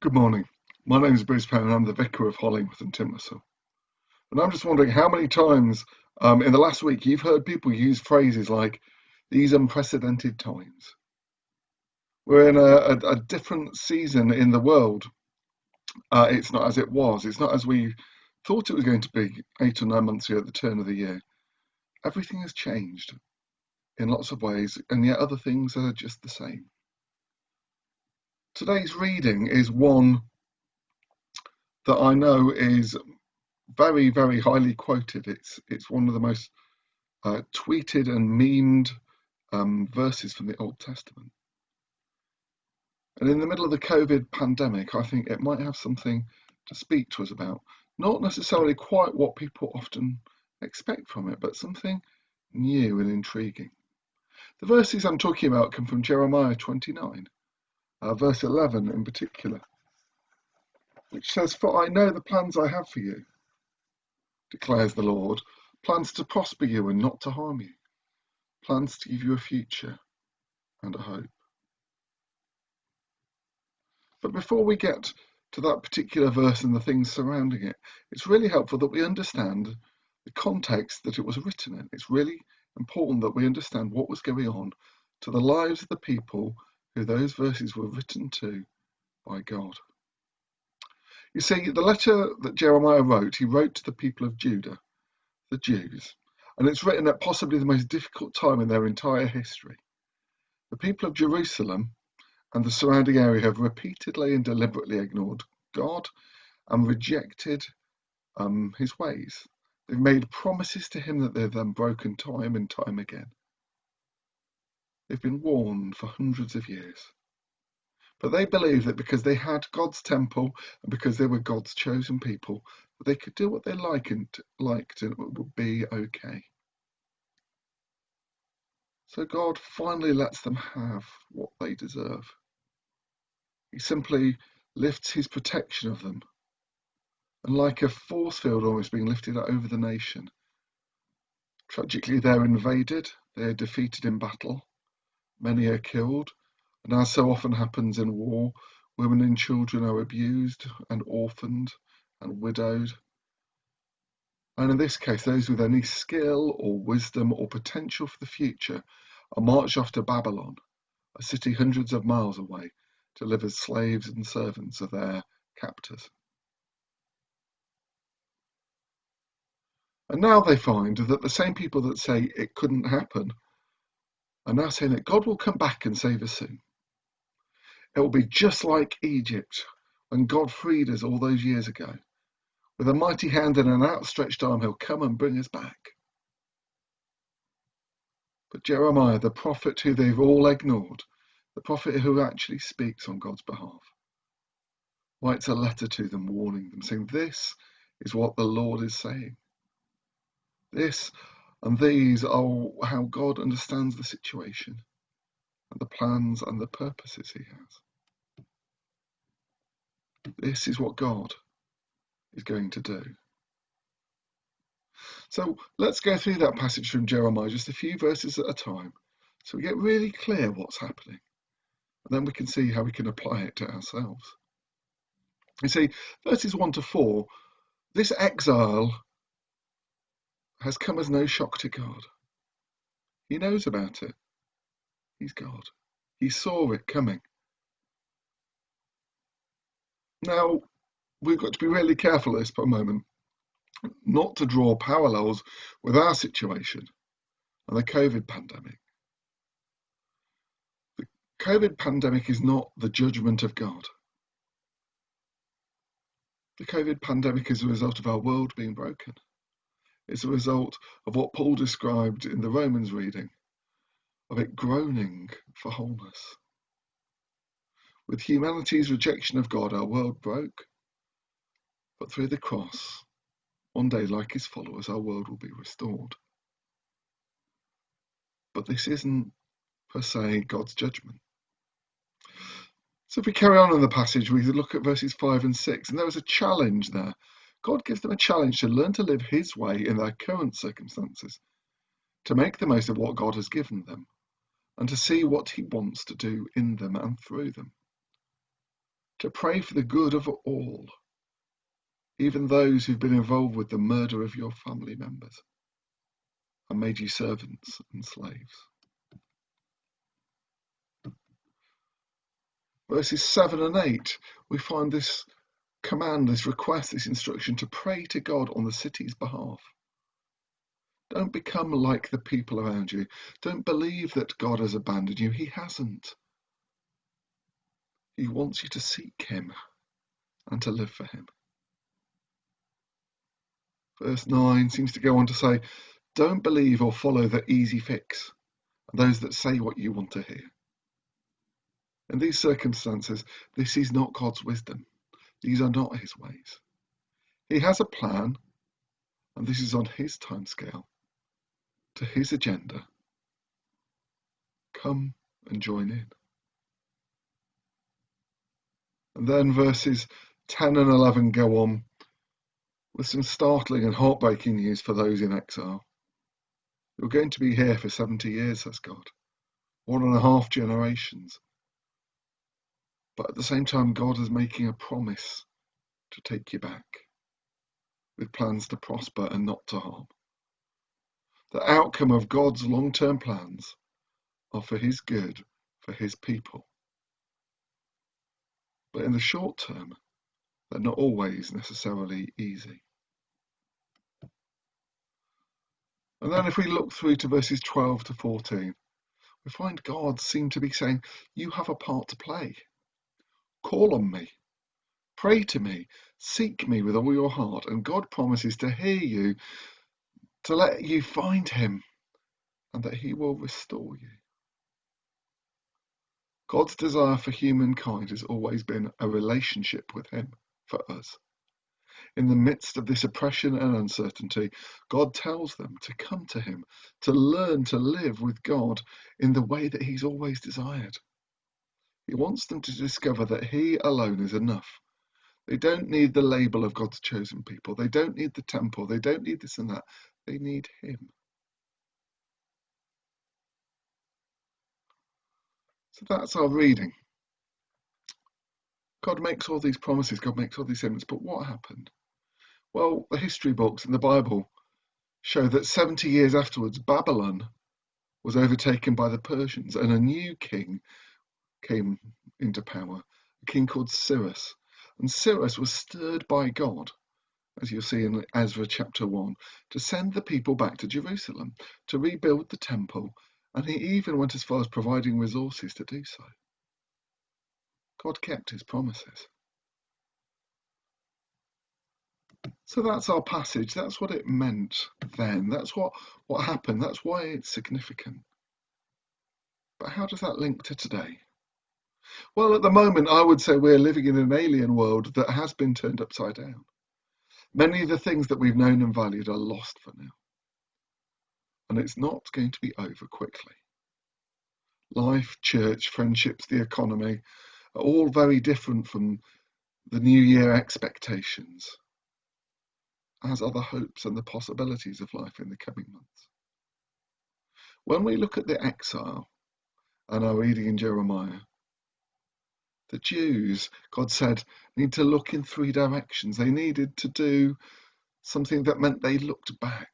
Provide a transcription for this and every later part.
Good morning. My name is Bruce Penn and I'm the Vicar of Hollingworth and Tintmissell. And I'm just wondering how many times in the last week you've heard people use phrases like these unprecedented times. We're in a different season in the world. It's not as it was. It's not as we thought it was going to be 8 or 9 months ago at the turn of the year. Everything has changed in lots of ways, and yet other things are just the same. Today's reading is one that I know is very, very highly quoted. It's one of the most tweeted and memed verses from the Old Testament. And in the middle of the COVID pandemic, I think it might have something to speak to us about. Not necessarily quite what people often expect from it, but something new and intriguing. The verses I'm talking about come from Jeremiah 29, verse 11 in particular, which says, "For I know the plans I have for you, declares the Lord, plans to prosper you and not to harm you, plans to give you a future and a hope." But before we get to that particular verse and the things surrounding it, it's really helpful that we understand the context that it was written in. It's really important that we understand what was going on to the lives of the people who those verses were written to by God. You see, the letter that Jeremiah wrote, he wrote to the people of Judah, the Jews, and it's written at possibly the most difficult time in their entire history. The people of Jerusalem and the surrounding area have repeatedly and deliberately ignored God and rejected his ways. They've made promises to him that they've then broken time and time again. They've been warned for hundreds of years. But they believed that because they had God's temple and because they were God's chosen people, that they could do what they liked and it would be okay. So God finally lets them have what they deserve. He simply lifts his protection of them, and like a force field almost being lifted over the nation. Tragically, they're invaded, they are defeated in battle, many are killed, and as so often happens in war, women and children are abused and orphaned and widowed. And in this case, those with any skill or wisdom or potential for the future are marched off to Babylon, a city hundreds of miles away, to live as slaves and servants of their captors. And now they find that the same people that say it couldn't happen are now saying that God will come back and save us soon. It will be just like Egypt when God freed us all those years ago. With a mighty hand and an outstretched arm, he'll come and bring us back. But Jeremiah, the prophet who they've all ignored, the prophet who actually speaks on God's behalf, writes a letter to them warning them, saying, this is what the Lord is saying. This and these are how God understands the situation and the plans and the purposes he has. This is what God is going to do. So let's go through that passage from Jeremiah, just a few verses at a time, so we get really clear what's happening. And then we can see how we can apply it to ourselves. You see, verses 1 to 4, this exile has come as no shock to God. He knows about it. He's God. He saw it coming. Now, we've got to be really careful at this for a moment, not to draw parallels with our situation and the COVID pandemic. The COVID pandemic is not the judgment of God. The COVID pandemic is a result of our world being broken. It's a result of what Paul described in the Romans reading, of it groaning for wholeness. With humanity's rejection of God, our world broke, but through the cross, one day, like his followers, our world will be restored. But this isn't, per se, God's judgment. So if we carry on in the passage, we look at verses 5 and 6, and there was a challenge there. God gives them a challenge to learn to live his way in their current circumstances, to make the most of what God has given them, and to see what he wants to do in them and through them. to pray for the good of all, even those who've been involved with the murder of your family members and made you servants and slaves. Verses 7 and 8, we find this command, this request, this instruction to pray to God on the city's behalf. Don't become like the people around you. Don't believe that God has abandoned you. He hasn't. He wants you to seek him and to live for him. Verse 9 seems to go on to say, don't believe or follow the easy fix, those that say what you want to hear. In these circumstances, this is not God's wisdom. These are not his ways. He has a plan, and this is on his timescale, to his agenda. Come and join in. And then verses 10 and 11 go on with some startling and heartbreaking news for those in exile. You're going to be here for 70 years, says God. 1.5 generations. But at the same time, God is making a promise to take you back, with plans to prosper and not to harm. The outcome of God's long-term plans are for his good, for his people. But in the short term, they're not always necessarily easy. And then if we look through to verses 12 to 14, we find God seemed to be saying, you have a part to play. Call on me. Pray to me. Seek me with all your heart. And God promises to hear you, to let you find him, and that he will restore you. God's desire for humankind has always been a relationship with him for us. In the midst of this oppression and uncertainty, God tells them to come to him, to learn to live with God in the way that he's always desired. He wants them to discover that he alone is enough. They don't need the label of God's chosen people. They don't need the temple. They don't need this and that. They need him. So that's our reading. God makes all these promises. God makes all these statements. But what happened? Well, the history books and the Bible show that 70 years afterwards, Babylon was overtaken by the Persians and a new king came into power, a king called Cyrus. And Cyrus was stirred by God, as you'll see in Ezra chapter 1, to send the people back to Jerusalem, to rebuild the temple, and he even went as far as providing resources to do so. God kept his promises. So that's our passage. That's what it meant then. That's what happened. That's why it's significant. But how does that link to today? Well, at the moment, I would say we're living in an alien world that has been turned upside down. Many of the things that we've known and valued are lost for now. And it's not going to be over quickly. Life, church, friendships, the economy are all very different from the New Year expectations, as are the hopes and the possibilities of life in the coming months. When we look at the exile and our reading in Jeremiah, the Jews, God said, need to look in 3 directions. They needed to do something that meant they looked back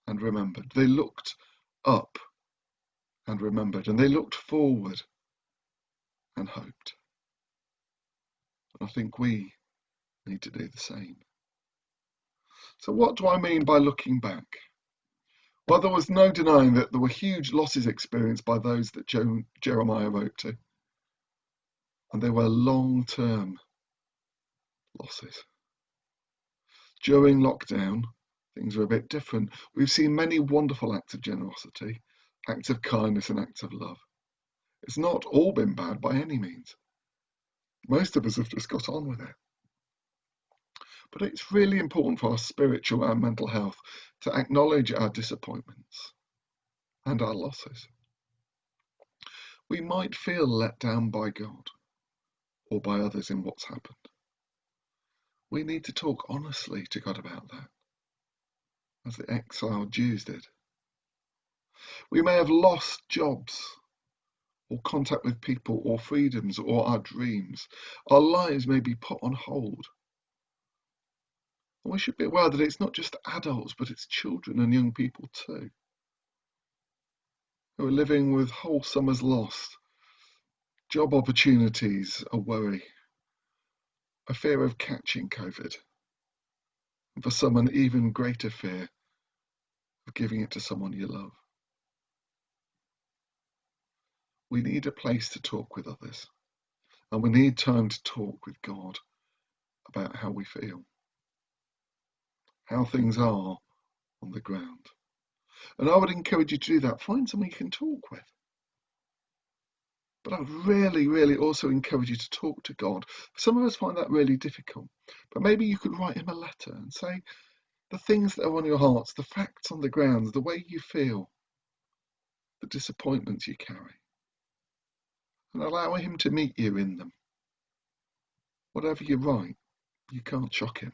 and remembered. They looked up and remembered. And they looked forward and hoped. And I think we need to do the same. So what do I mean by looking back? Well, there was no denying that there were huge losses experienced by those that Jeremiah wrote to. And they were long-term losses. During lockdown, things were a bit different. We've seen many wonderful acts of generosity, acts of kindness and acts of love. It's not all been bad by any means. Most of us have just got on with it. But it's really important for our spiritual and mental health to acknowledge our disappointments and our losses. We might feel let down by God or by others in what's happened. We need to talk honestly to God about that, as the exiled Jews did. We may have lost jobs or contact with people or freedoms or our dreams. Our lives may be put on hold. And we should be aware that it's not just adults, but it's children and young people too, who are living with whole summers lost, job opportunities a worry, a fear of catching COVID, and for some an even greater fear of giving it to someone you love. We need a place to talk with others, and we need time to talk with God about how we feel, how things are on the ground. And I would encourage you to do that. Find someone you can talk with. But I'd really, really also encourage you to talk to God. Some of us find that really difficult. But maybe you could write him a letter and say the things that are on your hearts, the facts on the ground, the way you feel, the disappointments you carry. And allow him to meet you in them. Whatever you write, you can't shock him.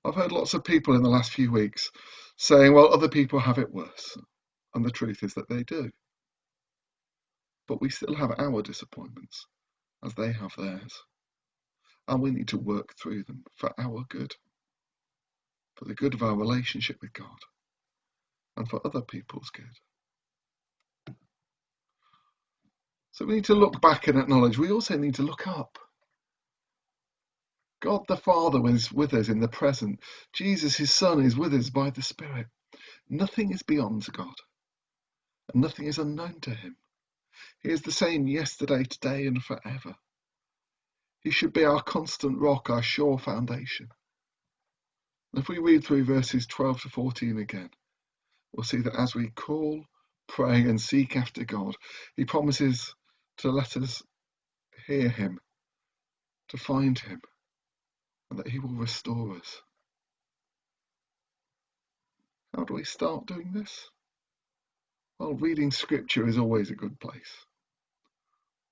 I've heard lots of people in the last few weeks saying, well, other people have it worse. And the truth is that they do. But we still have our disappointments, as they have theirs. And we need to work through them for our good, for the good of our relationship with God, and for other people's good. So we need to look back and acknowledge. We also need to look up. God the Father is with us in the present. Jesus, his Son, is with us by the Spirit. Nothing is beyond God, and nothing is unknown to him. He is the same yesterday, today, and forever. He should be our constant rock, our sure foundation. And if we read through verses 12 to 14 again, we'll see that as we call, pray, and seek after God, he promises to let us hear him, to find him, and that he will restore us. How do we start doing this? Well, reading scripture is always a good place.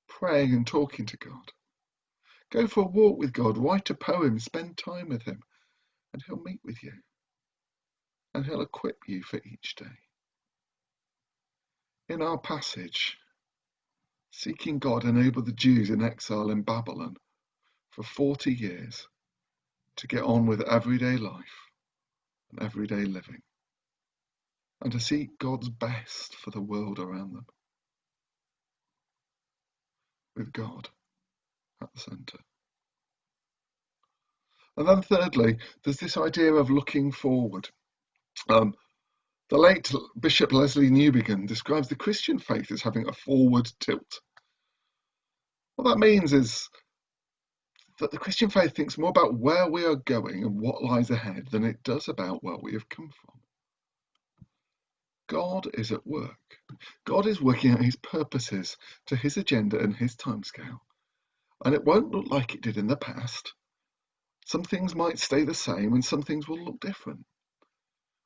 Praying and talking to God. Go for a walk with God, write a poem, spend time with him, and he'll meet with you. And he'll equip you for each day. In our passage, seeking God enabled the Jews in exile in Babylon for 40 years to get on with everyday life and everyday living, and to seek God's best for the world around them, with God at the centre. And then thirdly, there's this idea of looking forward. The late Bishop Leslie Newbigin describes the Christian faith as having a forward tilt. What that means is that the Christian faith thinks more about where we are going and what lies ahead than it does about where we have come from. God is at work. God is working out his purposes to his agenda and his timescale. And it won't look like it did in the past. Some things might stay the same and some things will look different.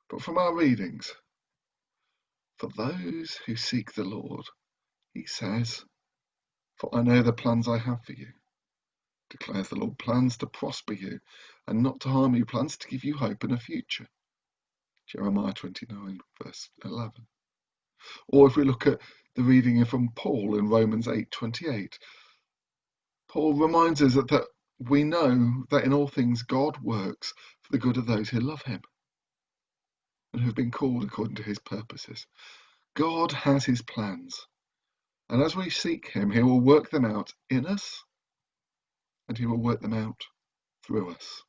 But from our readings, for those who seek the Lord, he says, for I know the plans I have for you, declares the Lord, plans to prosper you and not to harm you, plans to give you hope and a future. Jeremiah 29, verse 11. Or if we look at the reading from Paul in Romans 8:28, Paul reminds us that we know that in all things God works for the good of those who love him and who have been called according to his purposes. God has his plans, and as we seek him, he will work them out in us and he will work them out through us.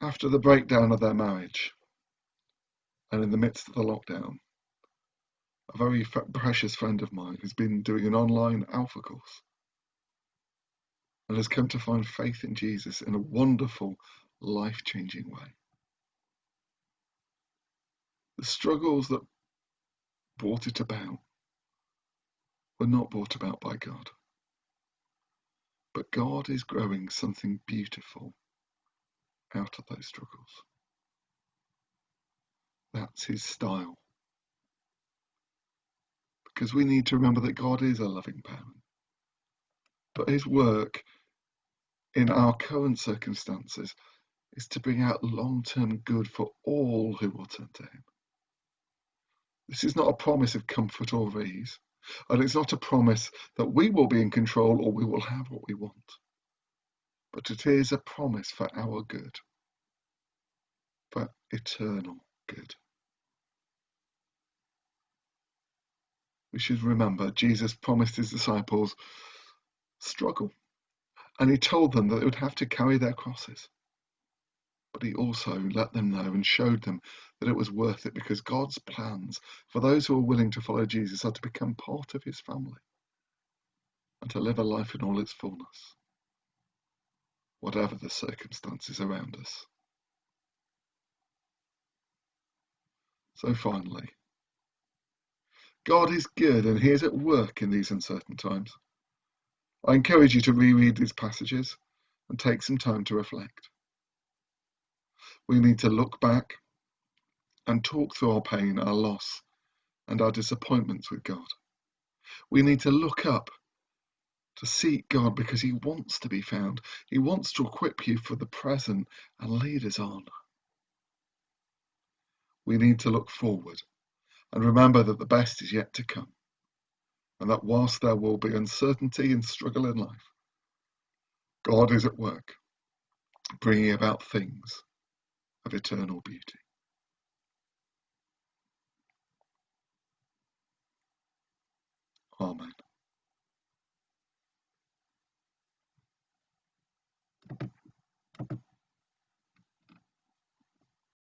After the breakdown of their marriage and in the midst of the lockdown, a very precious friend of mine who's been doing an online Alpha course and has come to find faith in Jesus in a wonderful, life-changing way. The struggles that brought it about were not brought about by God. But God is growing something beautiful out of those struggles. That's his style. Because we need to remember that God is a loving parent. But his work in our current circumstances is to bring out long-term good for all who will turn to him. This is not a promise of comfort or ease, and it's not a promise that we will be in control or we will have what we want, but it is a promise for our good, for eternal good. We should remember Jesus promised his disciples struggle, and he told them that they would have to carry their crosses. But he also let them know and showed them that it was worth it, because God's plans for those who are willing to follow Jesus are to become part of his family and to live a life in all its fullness, whatever the circumstances around us. So finally, God is good and he is at work in these uncertain times. I encourage you to reread these passages and take some time to reflect. We need to look back and talk through our pain, our loss, and our disappointments with God. We need to look up to seek God because he wants to be found. He wants to equip you for the present and lead us on. We need to look forward and remember that the best is yet to come, and that whilst there will be uncertainty and struggle in life, God is at work, bringing about things of eternal beauty. Amen.